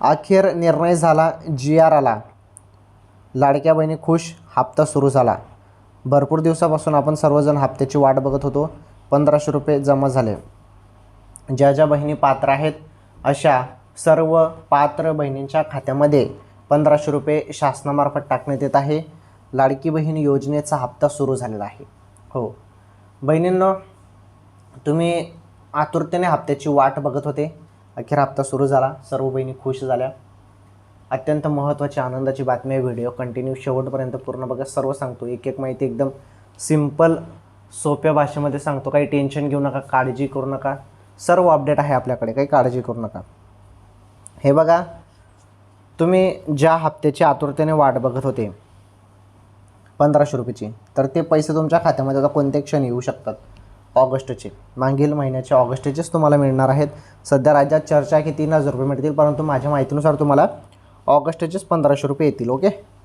अखेर निर्णय झाला, GR आला. लाडक्या बहिणी खुश, हप्ता सुरू झाला. भरपूर दिवसापासून आपण सर्वजण हप्त्याची वाट बघत होतो. 1500 रुपये जमा झाले. ज्या ज्या बहिणी पात्र आहेत अशा सर्व पात्र बहिणींच्या खात्यामध्ये 1500 रुपये शासनामार्फत टाकण्यात येत आहे. लाडकी बहीण योजनेचा हप्ता सुरू झालेला आहे. हो बहिणींनो, तुम्ही आतुरतेने हप्त्याची वाट बघत होते. अखेर हप्ता सुरू झाला. सर्व बहिणी खुश झाल्या. अत्यंत महत्त्वाची आनंदाची बातमी आहे. व्हिडिओ कंटिन्यू शेवटपर्यंत पूर्ण बघा. सर्व सांगतो, एक एक माहिती एकदम सिंपल सोप्या भाषेमध्ये सांगतो. काही टेन्शन घेऊ नका, काळजी करू नका. सर्व अपडेट आहे आपल्याकडे, काही काळजी करू नका. हे बघा, तुम्ही ज्या हप्त्याची आतुरतेने वाट बघत होते 1500 रुपयेची, तर ते पैसे तुमच्या खात्यामध्ये आता कोणत्या क्षणी येऊ शकतात. ऑगस्टचे, मागील महिन्याचे ऑगस्टचेच तुम्हाला मिळणार आहेत. सध्या राज्यात चर्चा आहे की 3000 रुपये मिळतील, परंतु माझ्या माहितीनुसार तुम्हाला ऑगस्टचेच 1500 रुपये येतील. ओके.